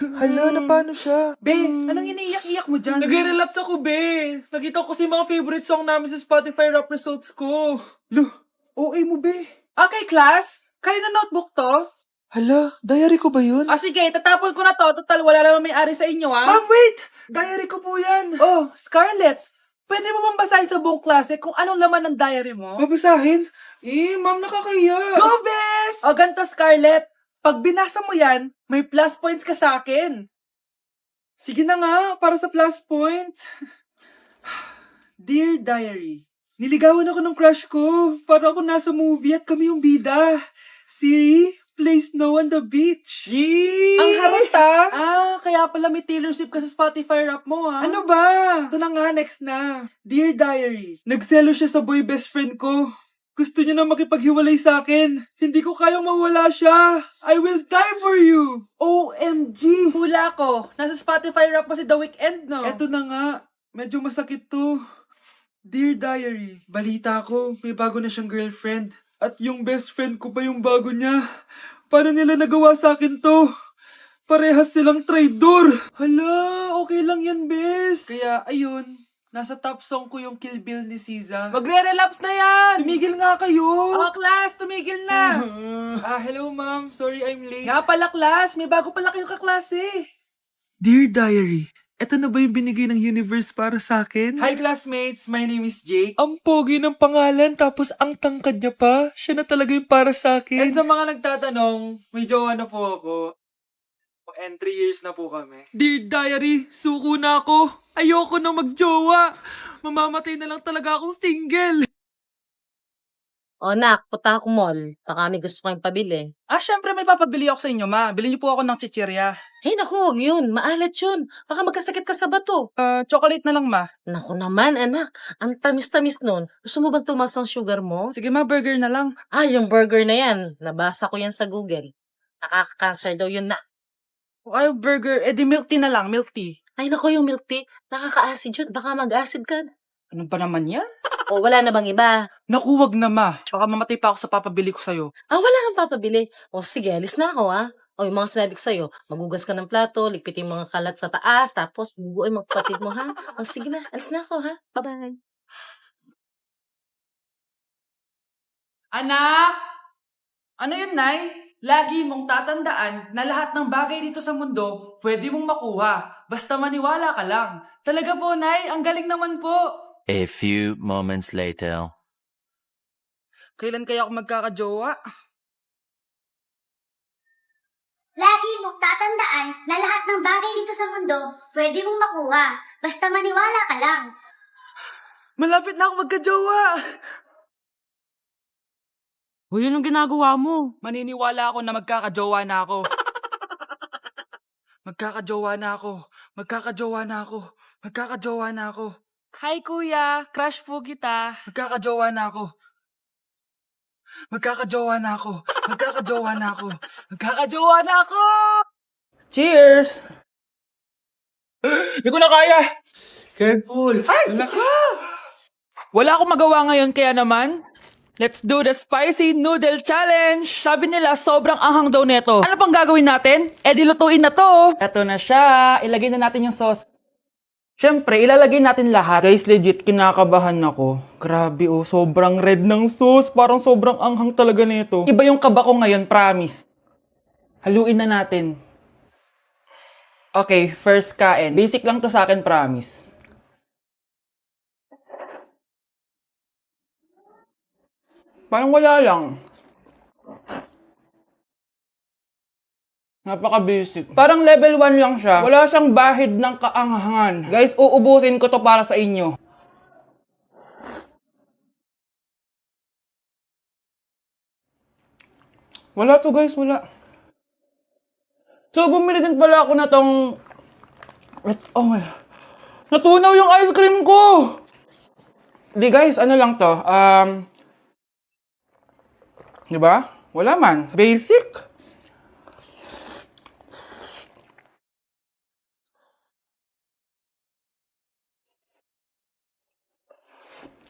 Hala, na paano siya? Be, anong iniiyak-iyak mo dyan? Nagre-relapse ako, be. Nakita ko kasi mga favorite song namin sa Spotify rap results ko. OA mo, be. Okay, class. Kanina notebook to? Hala, diary ko ba yun? Sige, tatapon ko na to. Total, wala naman may-ari sa inyo, ha? Ma'am, wait! Diary ko po yan. Oh, Scarlett. Pwede mo bang basahin sa buong klase kung anong laman ng diary mo? Babasahin? Ma'am, nakakaya. Go, Bes! O, ganito, Scarlett. Pag binasa mo yan, may plus points ka sa akin. Sige na nga, para sa plus points. Dear Diary. Niligawan ako ng crush ko. Para ako nasa movie at kami yung bida. Siri, play Snow on the Beach. Yee! Ang harot ah! Kaya pala may Taylor Swift ka sa Spotify rap mo, ha? Ano ba? Ito na nga, next na. Dear Diary. Nagselo siya sa boy best friend ko. Gusto niya na makipaghiwalay sa akin. Hindi ko kayang mawala siya. I will die for you. OMG! Hula ko. Nasa Spotify rap mo si The Weeknd, no? Eto na nga. Medyo masakit to. Dear Diary, balita ko, may bago na siyang girlfriend. At yung best friend ko pa yung bago niya. Paano nila nagawa sa akin to? Parehas silang traidor. Hala, okay lang yan, bes. Kaya, ayun. Nasa top song ko yung Kill Bill ni SZA. Magre-relapse na yan! Tumigil nga kayo! Class, tumigil na! Hello ma'am. Sorry I'm late. Nga pala, class, may bago pala kayong kaklase. Dear Diary, eto na ba yung binigay ng universe para sa akin? Hi, classmates. My name is Jake. Ang pogi ng pangalan tapos ang tangkad niya pa. Siya na talaga yung para sa akin. And sa mga nagtatanong, may jowa na po ako. And 3 years na po kami. Dear Diary, suko na ako. Ayoko na magjowa. Mamamatay na lang talaga akong single. O nak, punta ako mall. Baka may gusto kayong pabili. Syempre may papabili ako sa inyo, ma. Bilhin niyo po ako ng chichirya. Hey naku, huwag yun. Maalat yun. Baka magkasakit ka sa bato. Chocolate na lang, ma. Naku naman, anak. Ang tamis-tamis nun. Gusto mo bang tumas ang sugar mo? Sige, ma, burger na lang. Yung burger na yan. Nabasa ko yan sa Google. Nakaka-cancer daw yun na. Ay, burger. Di milk tea na lang, milk tea. Ay naku, yung milk tea. Nakaka-acid yun. Baka mag-acid ka. Ano pa naman yan? O wala na bang iba? Naku, wag na, ma. Baka mamatay pa ako sa papabili ko sa'yo. Wala kang papabili. O sige, alis na ako O yung mga sinabi ko sa'yo, magugas ka ng plato, ligpitin yung mga kalat sa taas, tapos bubuoy magpatid mo ha. O sige na, alis na ako ha. Bye-bye. Anak! Ano yun, Nay? Lagi mong tatandaan na lahat ng bagay dito sa mundo pwede mong makuha. Basta maniwala ka lang. Talaga po, Nay. Ang galing naman po. A few moments later. Kailan kaya ako magkakajowa? Lagi mong tatandaan na lahat ng bagay dito sa mundo pwede mong makuha. Basta maniwala ka lang. Malapit na ako magkajowa. Uy, yun ang ginagawa mo. Maniniwala ako na magkakajowa na ako. Magkakajowa na ako. Magkakajowa na ako. Magkakajowa na ako. Hi, kuya. Crush po kita. Magkakajowa na ako. Magkakajowa na ako. Magkakajowa na ako. Magkakajowa na ako! Cheers! Hindi ko na kaya! Careful! Ay! Wala akong magawa ngayon kaya naman, let's do the spicy noodle challenge! Sabi nila, sobrang anghang daw neto. Ano pang gagawin natin? Di lutuin na to! Eto na siya. Ilagay na natin yung sauce. Siyempre, ilalagay natin lahat. Guys, legit, kinakabahan ako. Grabe sobrang red ng sauce. Parang sobrang anghang talaga nito. Iba yung kaba ko ngayon, promise. Haluin na natin. Okay, first kain. Basic lang to sa akin, promise. Parang wala lang. Napaka-basic. Parang level 1 lang siya. Wala siyang bahid ng kaanghangan. Guys, uubusin ko to para sa inyo. Wala to guys, wala. So, bumili din pala ako na tong... Oh my... Natunaw yung ice cream ko! Di guys, ano lang to? Diba? Wala man. Basic.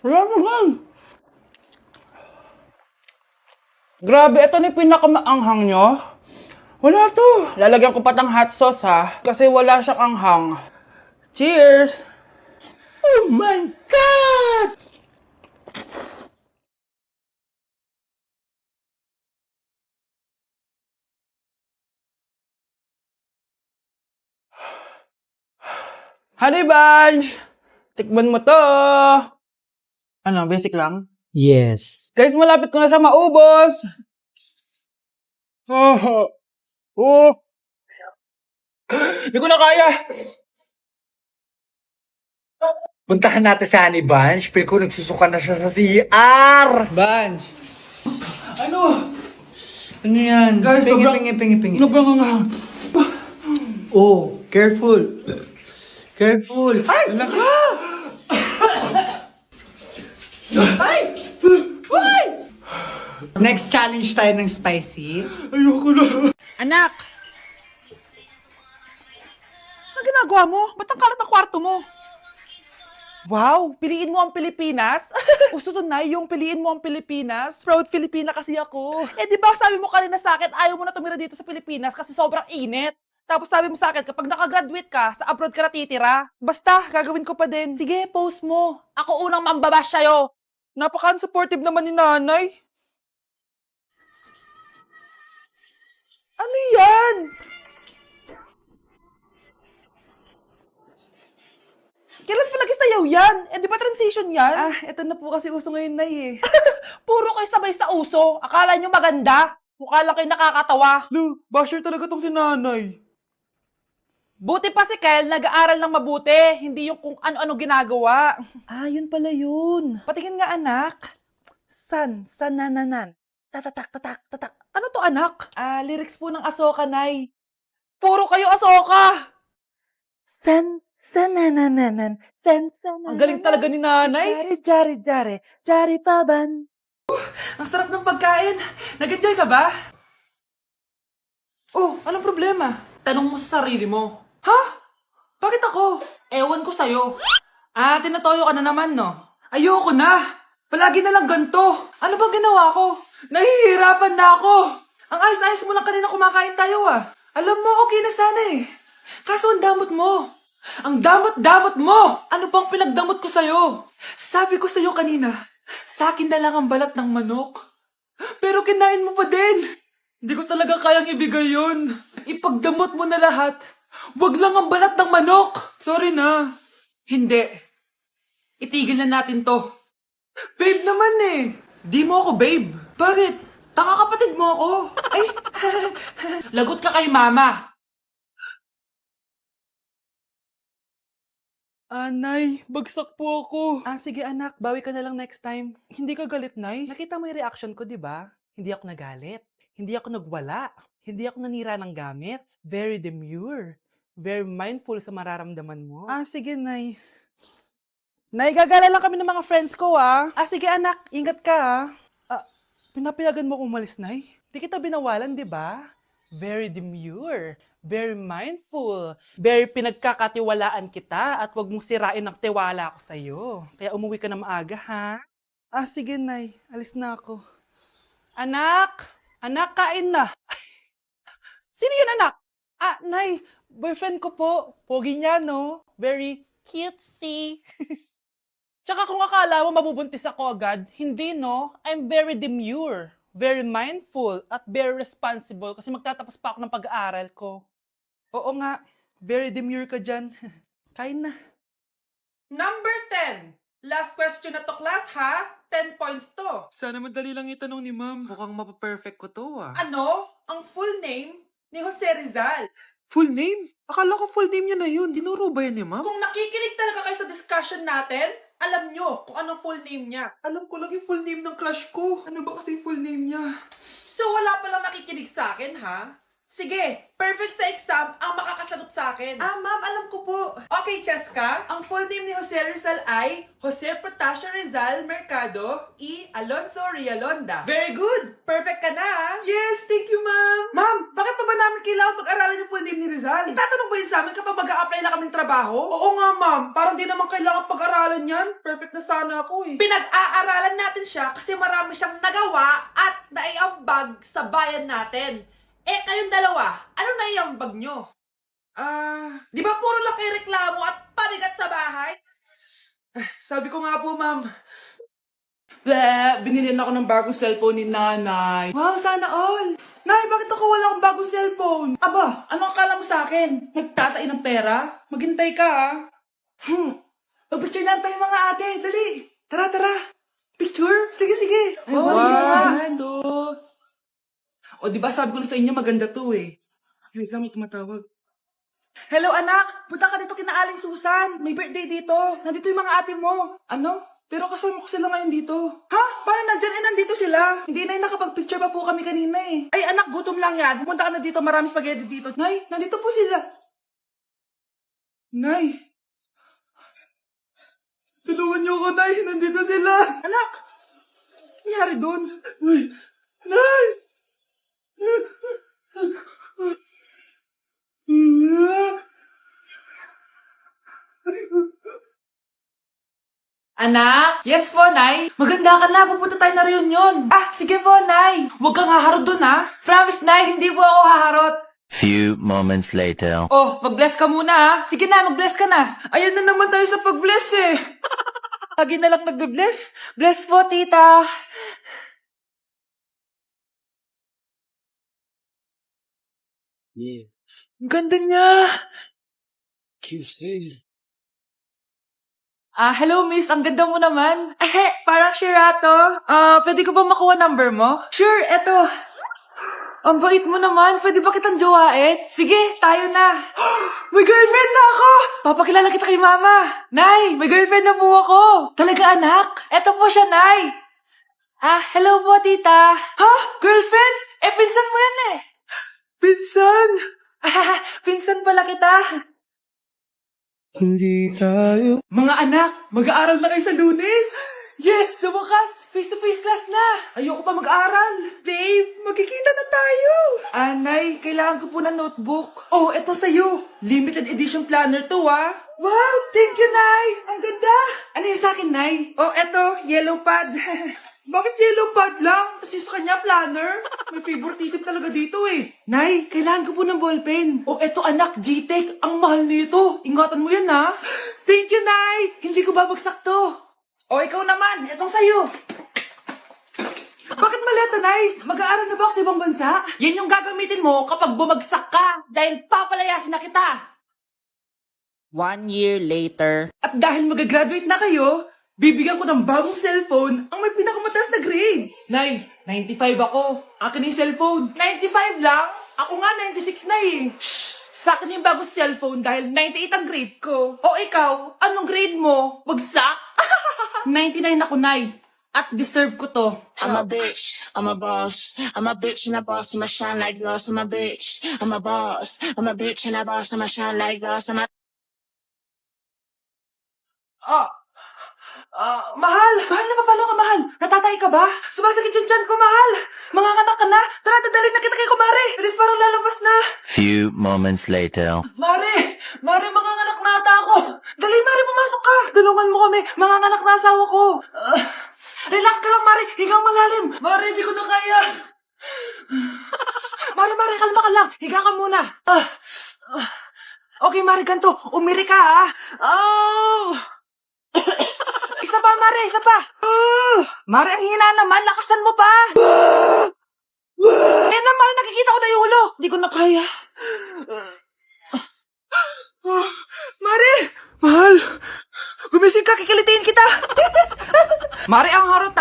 Wala naman. Grabe, ito na yung pinakamaanghang nyo. Wala to. Lalagyan ko patang hot sauce ha. Kasi wala siyang anghang. Cheers! Oh my God! Honey Bunch! Tikman mo to! Ano, basic lang? Yes. Guys, malapit ko na siya maubos! Oh! Oh! Hindi ko na kaya! Puntahan natin si Honey Bunch. Feel ko nagsusuka na siya sa CR. Bunch! Ano? Ano yan? Guys, pingi, sobrang- pingi. Ano ba nga? Oh, careful. Careful. Ay! Wala ka! Next challenge tayo ng spicy. Ayoko na. Anak! Ano ginagawa mo? Ba't ang kalat ng kwarto mo? Wow! Piliin mo ang Pilipinas? Gusto to na yung piliin mo ang Pilipinas? Proud Filipina kasi ako. Eh di ba sabi mo kanina sa akin, ayaw mo na tumira dito sa Pilipinas kasi sobrang init. Tapos sabi mo sa akin, kapag nakagraduate ka, sa abroad ka na titira. Basta, gagawin ko pa din. Sige, post mo. Ako unang mambabash sa'yo. Napaka-supportive naman ni nanay. Ano yan? Kailan palagi sayaw yan? Eh, di ba transition yan? Ah, eto na po kasi uso ngayon, Nay eh. Puro kayo sabay sa uso. Akala nyo maganda. Mukha lang kayo nakakatawa. Lu, basher talaga tong si nanay. Buti pa si Kyle, nag-aaral ng mabuti. Hindi yung kung ano-ano ginagawa. Ah, yun pala yun. Patingin nga, anak. Nananan. Tatak. Ano to, anak? Ah, lyrics po ng Asoka, Nay. Puro kayo Asoka! Nananan. Ang galing talaga ni nanay. Jari paban. Ang sarap ng pagkain. Nag-enjoy ka ba? Oh, anong problema? Tanong mo sa sarili mo. Ha? Bakit ako? Ewan ko sa'yo. Ah, tinatoyo ka na naman, no? Ayoko na. Palagi na lang ganito. Ano bang ginawa ko? Nahihirapan na ako. Ang ayos-ayos mo lang kanina kumakain tayo, ah. Alam mo, okay na sana eh. Kaso ang damot mo. Ang damot-damot mo! Ano bang pinagdamot ko sa'yo? Sabi ko sa'yo kanina, sa akin na lang ang balat ng manok. Pero kinain mo pa din. Hindi ko talaga kayang ibigay yun. Ipagdamot mo na lahat. Wag lang ang balat ng manok. Sorry na. Hindi. Itigil na natin to. Babe naman eh. Di mo ako babe. Bakit? Tanga kapatid mo ako. Ay, lagot ka kay mama. Nay, bagsak po ako. Ah, sige anak, bawi ka na lang next time. Hindi ka galit, Nay? Nakita mo yung reaction ko, di ba? Hindi ako nagalit. Hindi ako nagwala. Hindi ako nanira ng gamit. Very demure. Very mindful sa mararamdaman mo. Ah, sige, Nay. Nay, gagala lang kami ng mga friends ko, ah. Ah, sige anak, ingat ka, ah. Ah, pinapayagan mo kong umalis, Nay? Di kita binawalan, di ba? Very demure. Very mindful. Very pinagkakatiwalaan kita at wag mong sirain ang tiwala ko sa'yo. Kaya umuwi ka na maaga, ha? Ah, sige, Nay. Alis na ako. Anak! Anak, kain na! Sino yun, anak? Ah, Nay, boyfriend ko po. Pogi niya, no? Very cutesy. Tsaka kung akala mo mabubuntis ako agad, hindi, no? I'm very demure. Very mindful at very responsible kasi magtatapos pa ako ng pag-aaral ko. Oo nga, very demure ka dyan. Kain na. Number 10. Last question na to, class, ha? 10 points to. Sana madali lang itanong ni ma'am. Mukhang mapaperfect ko to ah. Ano? Ang full name ni Jose Rizal. Full name? Akala ko full name niya na yun. Dinuro ba yan ni ma'am? Kung nakikinig talaga kayo sa discussion natin, alam nyo kung anong full name niya. Alam ko lang yung full name ng crush ko. Ano ba kasi yung full name niya? So wala palang nakikinig sa akin, ha? Sige, perfect sa exam ang makakasagot sa akin. Ah, ma'am, alam ko po. Okay, Cheska, ang full name ni Jose Rizal ay Jose Protasio Rizal Mercado E. Alonso Rialonda. Very good! Perfect ka na, ha? Yes, thank you, ma'am. Ma'am, bakit pa ba namin kailangan pag-aralan yung full name ni Rizal? Itatanong ba yun sa amin kapag mag-a-apply na kaming trabaho? Oo nga, ma'am. Parang di naman kailangan pag-aralan yan. Perfect na sana ako, eh. Pinag-aaralan natin siya kasi marami siyang nagawa at naiambag sa bayan natin. Kayong dalawa, ano na yung bag nyo? Di ba puro lang kayo reklamo at pabigat sa bahay? Sabi ko nga po, ma'am. Binili ako ng bagong cellphone ni nanay. Wow, sana all! Nay, bakit ako wala akong bagong cellphone? Aba, ano akala mo sa akin? Nagtatain ng pera? Maghintay ka, ha? Mag-picture na tayo mga ate, dali! Tara! Picture? Sige! Ay, wow! O, di ba sabi ko na sa inyo maganda to eh. Wait lang, may tumatawag. Hello anak! Punta ka dito kina Aling Susan! May birthday dito! Nandito yung mga ate mo! Ano? Pero kasama ko sila ngayon dito. Ha? Paano nandyan? Nandito sila. Hindi na nakapag-picture pa po kami kanina eh. Ay anak, gutom lang yan. Pumunta ka na dito, marami spaghetti dito. Nay, nandito po sila. Nay! Tulungan niyo ako, Nay. Nandito sila. Anak! Ano nangyari doon? Nay! Anak? Yes po, Nay. Maganda ka na. Pupunta tayo na reunion. Sige po, Nay. Huwag kang haharot dun, ha? Promise, Nay. Hindi po ako haharot. Few moments later. Oh, mag-bless ka muna, ha? Sige na, mag-bless ka na. Ayan na naman tayo sa pag-bless, eh. Lagi na lang nagbe-bless. Bless po, tita. Yeah. Ang ganda niya. Cute. Hello miss, ang ganda mo naman. Parang Shirato. Pwede ko ba makuha number mo? Sure, eto. Ang bait mo naman, pwede ba kitang jowain? Sige, tayo na. May girlfriend na ako! Papakilala kita kay mama. Nay, may girlfriend na po ako. Talaga anak? Eto po siya, Nay. Hello po, tita. Ha? Girlfriend? Pinsan mo yan eh. Pinsan! Pinsan pala kita. Hindi tayo. Mga anak, mag-aaral na kayo sa Lunes! Yes! Sa wakas, face-to-face class na! Ayoko pa mag-aaral! Babe, magkikita na tayo! Anay, kailangan ko po ng notebook. Oh, eto sa'yo! Limited edition planner to, ah! Wow! Thank you, Nay! Ang ganda! Ano yung sa'kin, Nay? Oh, eto, yellow pad. Bakit yellow pad lang? Kasi sa kanya, planner. May favoritism talaga dito eh. Nay, kailangan ko po ng ballpen. Oh, eto anak, G-Tech. Ang mahal nito. Ingatan mo yan, ha? Thank you, Nay! Hindi ko babagsak to. Oh, ikaw naman. Etong sa'yo. Bakit maleta, Nay? Mag-aaral na ba ako sa ibang bansa? Yan yung gagamitin mo kapag bumagsak ka. Dahil papalayasin na kita. 1 year later. At dahil mag-graduate na kayo, bibigyan ko ng bagong cellphone ang may pinakamataas na grades. Nay, 95 ako. Akin yung cellphone. 95 lang? Ako nga 96 na eh. Shh! Sa akin yung bagong cellphone dahil 98 ang grade ko. O ikaw, anong grade mo? Bagsak? 99 ako, Nay. At deserve ko to. I'm a bitch, I'm a boss. I'm a bitch and a boss, I'ma shine like glass. I'm a bitch, I'm a boss. I'm a bitch and a boss, I'ma shine like glass. I'm a Mahal! Mahal na paano ka, mahal? Natatay ka ba? Sumasakit yung tiyan ko, mahal! Mga anak ka na! Tara, dadalhin na kita kay kumare! Alis parang lalabas na! Few moments later. Mare! Mare, mga anak na ata ako! Dali, Mare, pumasok ka! Tulungan mo kami! Mga anak na asawa ko! Relax ka lang, Mare! Higang malalim! Mare, di ko na kaya! Mare, kalma ka lang! Higa ka muna! Okay, Mare, ganito. Umiri ka, ha? Oh! Isa pa, Mare! Isa pa! Mare, ang hina naman! Lakasan mo pa! Na, Mare, nakikita ko na yung ulo! Di ko na kaya. Mare! Mahal! Gumising ka, kikilitiin kita! Mare, ang harot